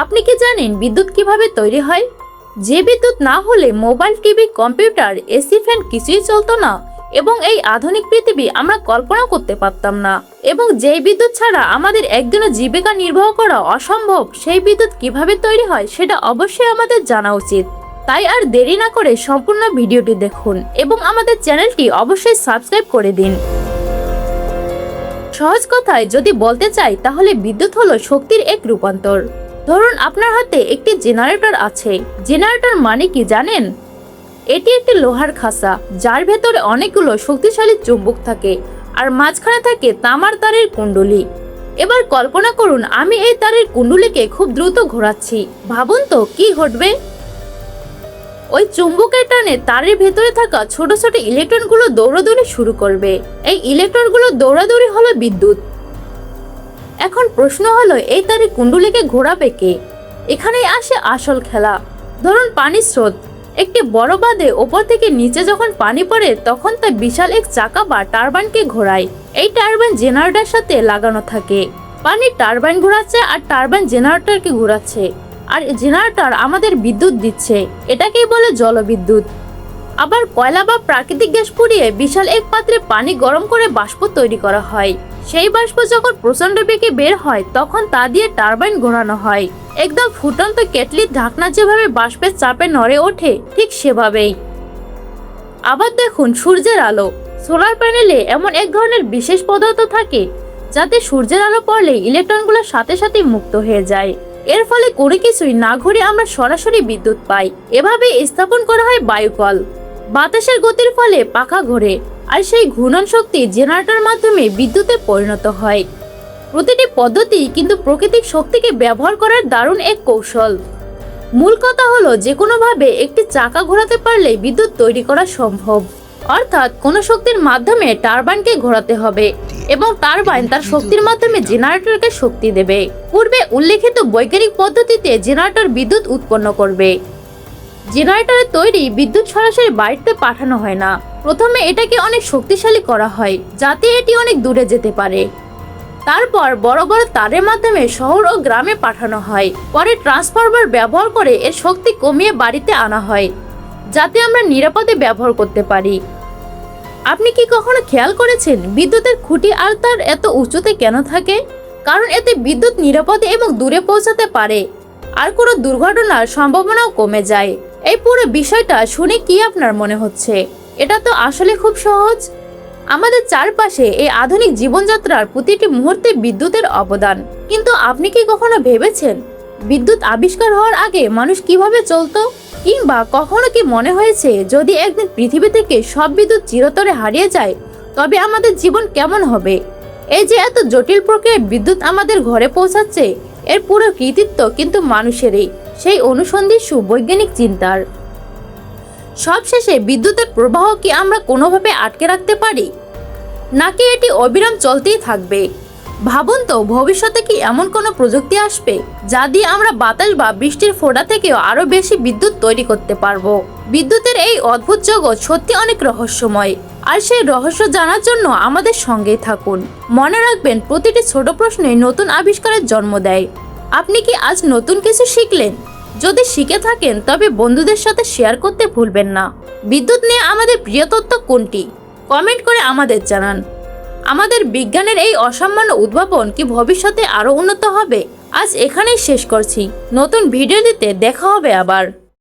আপনি কি জানেন বিদ্যুৎ কিভাবে তৈরি হয়? যে বিদ্যুৎ না হলে mobile, TV, computer, AC, fan কিছুই চলতো না এবং এই আধুনিক পৃথিবী আমরা কল্পনা করতে পারতাম না। এবং যেই বিদ্যুৎ ছাড়া আমাদের একদিনও জীবিকা নির্বাহ করা অসম্ভব, সেই বিদ্যুৎ কিভাবে তৈরি হয় সেটা অবশ্যই আমাদের জানা উচিত। তাই আর দেরি না করে সম্পূর্ণ ভিডিওটি দেখুন এবং আমাদের চ্যানেলটি অবশ্যই সাবস্ক্রাইব করে দিন। সহজ কথায় যদি বলতে চাই তাহলে বিদ্যুৎ হলো শক্তির এক রূপান্তর। ধরুন আপনার হাতে একটি জেনারেটর আছে। জেনারেটর মানে কি জানেন? এটি একটি লোহার খাঁচা যার ভেতরে অনেকগুলো শক্তিশালী চুম্বক থাকে আর মাঝখানে থাকে তামার তারের কুণ্ডলী। এবার কল্পনা করুন আমি এই তারের কুণ্ডলীকে খুব দ্রুত ঘোরাচ্ছি। ভাবুন তো কি ঘটবে? ওই চুম্বকের টানে তারের ভেতরে থাকা ছোট ছোট ইলেকট্রনগুলো দৌড়াদৌড়ি শুরু করবে। এই ইলেকট্রনগুলো দৌড়াদৌড়ি হলো বিদ্যুৎ। এখন প্রশ্ন হলো এই তারের কুণ্ডলীকে ঘোরাবে কে? এখানেই আসে আসল খেলা। ধরুন পানির স্রোত। একটি বড় বাঁধে ওপর থেকে নিচে যখন পানি পড়ে তখন তা বিশাল এক চাকা বা টারবাইনকে ঘোরায়। এই টারবাইন জেনারেটরের সাথে লাগানো থাকে। পানি টারবাইন ঘোরাচ্ছে আর টারবাইন জেনারেটরকে ঘোরাচ্ছে, আর জেনারেটর আমাদের বিদ্যুৎ দিচ্ছে। এটাকেই বলে জলবিদ্যুৎ। আবার কয়লা বা প্রাকৃতিক গ্যাস পুড়িয়ে বিশাল এক পাত্রে পানি গরম করে বাষ্প তৈরি করা হয়। সেই বাষ্প যখন প্রচন্ড বেগে বের হয় তখন তা দিয়ে টারবাইন ঘোরানো হয়। একদম ফুটন্ত কেটলির ঢাকনা যেভাবে বাষ্পের চাপে নড়ে ওঠে, ঠিক সেভাবেই। আবার দেখুন সূর্যের আলো। সোলার প্যানেলে এমন এক ধরনের বিশেষ পদার্থ থাকে যাতে সূর্যের আলো পড়লে ইলেকট্রনগুলো সাথে সাথে মুক্ত হয়ে যায়। এর ফলে কোনো কিছুই না ঘুরে আমরা সরাসরি বিদ্যুৎ পাই। এভাবে স্থাপন করা হয় বায়ুকল। বাতাসের গতির ফলে পাখা ঘোরে আর সেই ঘূর্ণন শক্তি জেনারেটর মাধ্যমে বিদ্যুতে পরিণত হয়। প্রতিটি পদ্ধতি কিন্তু প্রাকৃতিক শক্তিকে ব্যবহার করার দারুণ এক কৌশল। মূল কথা হলো যে কোনোভাবে একটি চাকা ঘোরাতে পারলে বিদ্যুৎ তৈরি করা সম্ভব। অর্থাৎ কোনো শক্তির মাধ্যমে টারবাইনকে ঘোরাতে হবে এবং টারবাইন তার শক্তির মাধ্যমে জেনারেটরকে শক্তি দেবে। পূর্বে উল্লেখিত বৈজ্ঞানিক পদ্ধতিতে জেনারেটর বিদ্যুৎ উৎপন্ন করবে। জেনারেটরের তৈরি বিদ্যুৎ সরাসরি বাড়িতে পাঠানো হয় না। প্রথমে এটাকে অনেক শক্তিশালী করা হয় যাতে এটি অনেক দূরে যেতে পারে। তারপর বড় বড় তারের মাধ্যমে শহর ও গ্রামে পাঠানো হয়। পরে ট্রান্সফরমার ব্যবহার করে এর শক্তি কমিয়ে বাড়িতে আনা হয় যাতে আমরা নিরাপদে ব্যবহার করতে পারি। আপনি কি কখনো খেয়াল করেছেন বিদ্যুতের খুঁটি আর তার এত উঁচুতে কেন থাকে? কারণ এতে বিদ্যুৎ নিরাপদে এবং দূরে পৌঁছাতে পারে আর কোনো দুর্ঘটনার সম্ভাবনাও কমে যায়। এই পুরো বিষয়টা শুনে কি আপনার মনে হচ্ছে? এটা তো আসলে খুব সহজ। আমাদের চারপাশে এই আধুনিক জীবনযাত্রার প্রতিটি মুহূর্তে বিদ্যুতের অবদান। কিন্তু আপনি কি কখনো ভেবেছেন বিদ্যুৎ আবিষ্কার হওয়ার আগে মানুষ কিভাবে চলতো? কিংবা কখনো কি মনে হয়েছে যদি একদিন পৃথিবী থেকে সব বিদ্যুৎ চিরতরে হারিয়ে যায় তবে আমাদের জীবন কেমন হবে? এই যে এত জটিল প্রক্রিয়ায় বিদ্যুৎ আমাদের ঘরে পৌঁছাচ্ছে, এর পুরো কৃতিত্ব কিন্তু মানুষেরই, সেই অনুসন্ধিৎসু বৈজ্ঞানিক চিন্তার। সবশেষে বিদ্যুতের প্রবাহ কি আমরা কোনোভাবে আটকে রাখতে পারি, নাকি এটি অবিরাম চলতেই থাকবে? ভাবুন তো ভবিষ্যতে কি এমন কোনো প্রযুক্তি আসবে যা দিয়ে আমরা বাতাস বা বৃষ্টির ফোঁটা থেকেও আরো বেশি বিদ্যুৎ তৈরি করতে পারবো? বিদ্যুতের এই অদ্ভুত জগৎ সত্যি অনেক রহস্যময়, আর সেই রহস্য জানার জন্য আমাদের সঙ্গেই থাকুন। মনে রাখবেন প্রতিটি ছোট প্রশ্নই নতুন আবিষ্কারের জন্ম দেয়। আপনি কি আজ নতুন কিছু শিখলেন? যদি শিখে থাকেন তবে বন্ধুদের সাথে শেয়ার করতে ভুলবেন না। বিদ্যুৎ নিয়ে আমাদের প্রিয় তথ্য কোনটি? কমেন্ট করে আমাদের জানান। আমাদের বিজ্ঞানের এই অসামান্য উদ্ভাবন কি ভবিষ্যতে আরো উন্নত হবে? আজ এখানেই শেষ করছি। নতুন ভিডিও দিতে দেখা হবে আবার।